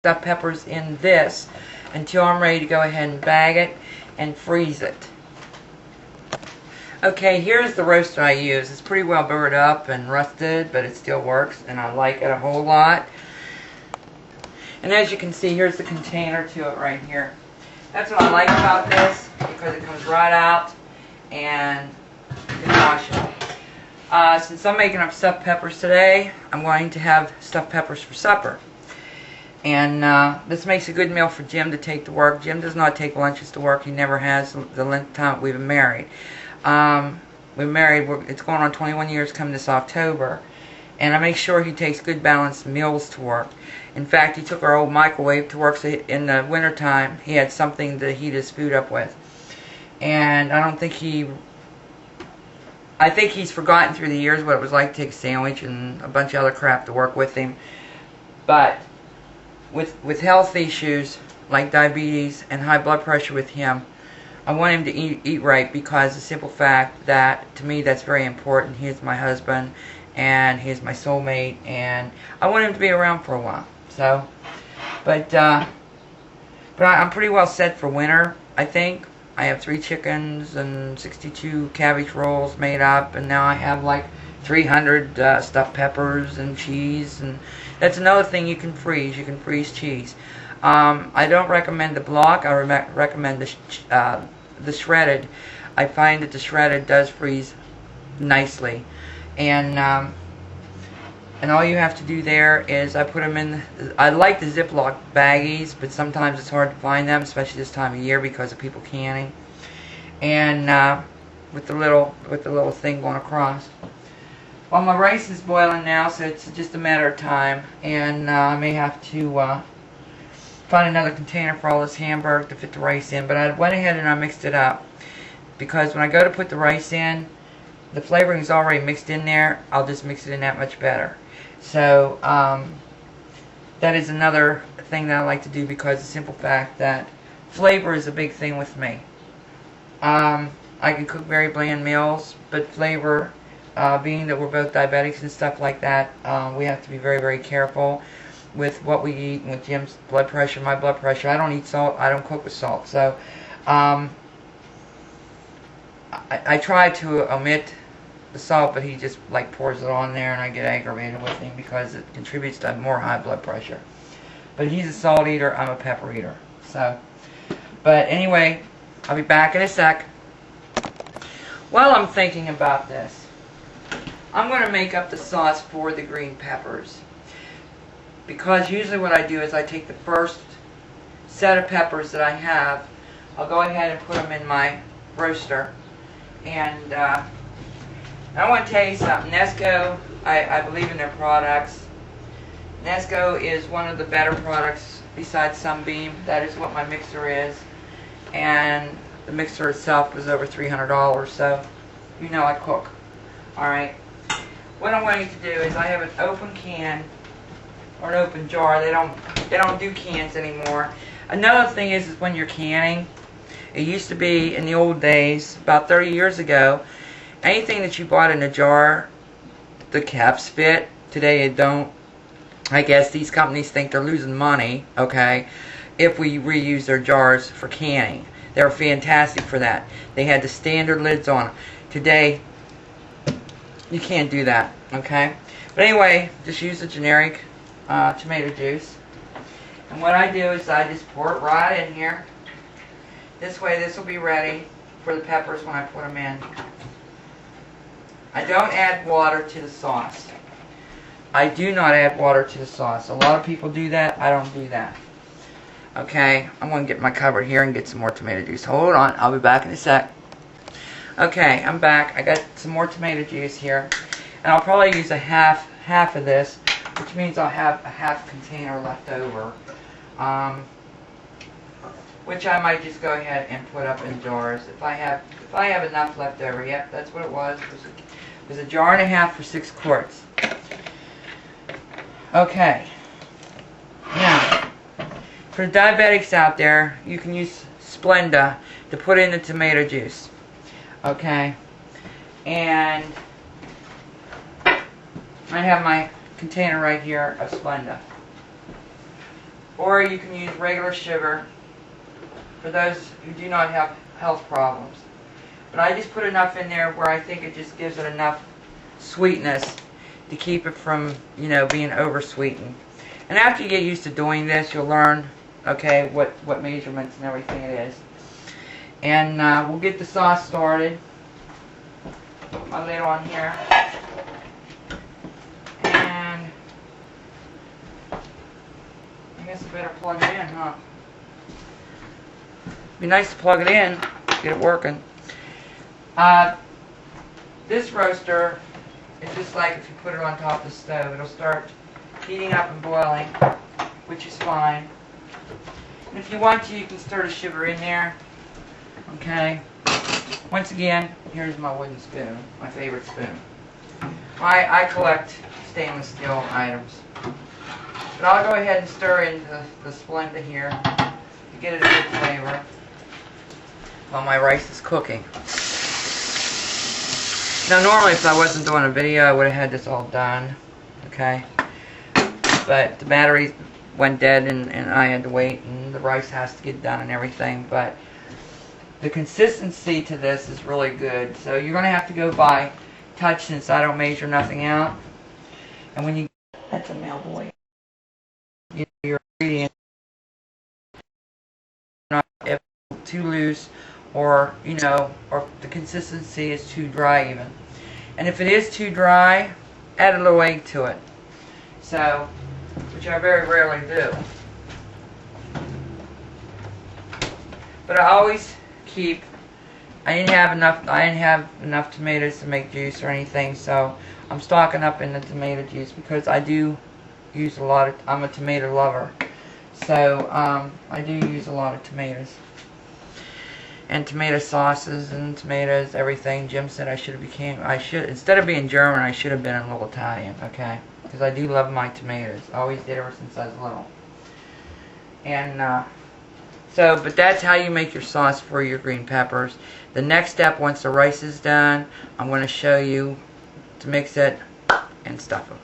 stuffed peppers in this until I'm ready to go ahead and bag it and freeze it. Okay, here's the roaster I use. It's pretty well burred up and rusted, but it still works, and I like it a whole lot. And as you can see, here's the container to it right here. That's what I like about this, because it comes right out and you can wash it. Since I'm making up stuffed peppers today, I'm going to have stuffed peppers for supper. And this makes a good meal for Jim to take to work. Jim does not take lunches to work. He never has the length of time we've been married. We're married, it's going on 21 years coming this October. And I make sure he takes good balanced meals to work. In fact, he took our old microwave to work, so in the wintertime he had something to heat his food up with. And I think he's forgotten through the years what it was like to take a sandwich and a bunch of other crap to work with him. But with health issues like diabetes and high blood pressure with him, I want him to eat right, because the simple fact that, to me, that's very important. He is my husband, and he is my soulmate, and I want him to be around for a while. So, but I'm pretty well set for winter, I think. I have 3 chickens and 62 cabbage rolls made up, and now I have like 300 stuffed peppers and cheese, and that's another thing you can freeze. You can freeze cheese. I don't recommend the block. I recommend the shredded. I find that the shredded does freeze nicely, and all you have to do there is I put them in. I like the Ziploc baggies, but sometimes it's hard to find them, especially this time of year because of people canning, and with the little thing going across. Well, my rice is boiling now, so it's just a matter of time, and I may have to find another container for all this hamburger to fit the rice in. But I went ahead and I mixed it up, because when I go to put the rice in, the flavoring is already mixed in there. I'll just mix it in that much better. So that is another thing that I like to do, because the simple fact that flavor is a big thing with me. I can cook very bland meals, but flavor, being that we're both diabetics and stuff like that, we have to be very, very careful with what we eat, and with Jim's blood pressure, my blood pressure. I don't eat salt. I don't cook with salt. So I try to omit the salt, but he just like pours it on there, and I get aggravated with him because it contributes to more high blood pressure. But he's a salt eater. I'm a pepper eater. So, but anyway, I'll be back in a sec. While I'm thinking about this, I'm going to make up the sauce for the green peppers. Because usually what I do is I take the first set of peppers that I have, I'll go ahead and put them in my roaster. And I want to tell you something. Nesco, I believe in their products. Nesco is one of the better products besides Sunbeam. That is what my mixer is. And the mixer itself was over $300, so you know I cook. Alright. What I'm going to do is I have an open can, or an open jar. They don't do cans anymore. Another thing is when you're canning, it used to be in the old days, about 30 years ago, anything that you bought in a jar, the caps fit. Today it don't. I guess these companies think they're losing money, okay, if we reuse their jars for canning. They're fantastic for that. They had the standard lids on them. Today, you can't do that, okay? But anyway, just use the generic tomato juice. And what I do is I just pour it right in here. This way this will be ready for the peppers when I put them in. I don't add water to the sauce. I do not add water to the sauce. A lot of people do that. I don't do that. Okay, I'm going to get my cupboard here and get some more tomato juice. Hold on, I'll be back in a sec. Okay, I'm back. I got some more tomato juice here. And I'll probably use a half of this, which means I'll have a half container left over, which I might just go ahead and put up in jars if I have enough left over. Yep, that's what it was. It was a jar and a half for 6 quarts. Okay. Now, for the diabetics out there, you can use Splenda to put in the tomato juice. Okay, and I have my container right here of Splenda. or you can use regular sugar for those who do not have health problems. But I just put enough in there where I think it just gives it enough sweetness to keep it from, you know, being over sweetened. And after you get used to doing this, you'll learn, okay, what measurements and everything it is. And we'll get the sauce started. Put my lid on here. And I guess I better plug it in, huh? Be nice to plug it in, get it working. This roaster is just like if you put it on top of the stove. It'll start heating up and boiling, which is fine. And if you want to, you can stir the sugar in there. Okay. Once again, here's my wooden spoon, my favorite spoon. I collect stainless steel items. But I'll go ahead and stir in the Splenda here to get it a good flavor while my rice is cooking. Now normally if I wasn't doing a video I would have had this all done, okay? But the battery went dead and I had to wait, and the rice has to get done and everything. But the consistency to this is really good. So you're going to have to go by touch since I don't measure nothing out. And when you... That's a male boy. You know, your ingredients not too loose, or, you know, or the consistency is too dry even. And if it is too dry, add a little egg to it. So, which I very rarely do. But I always keep, I didn't have enough tomatoes to make juice or anything, so I'm stocking up in the tomato juice because I do use a lot of, I'm a tomato lover. So, I do use a lot of tomatoes. And tomato sauces and tomatoes, everything. Jim said instead of being German, I should have been a little Italian, okay? Because I do love my tomatoes. I always did ever since I was little. And, but that's how you make your sauce for your green peppers. The next step, once the rice is done, I'm going to show you to mix it and stuff them.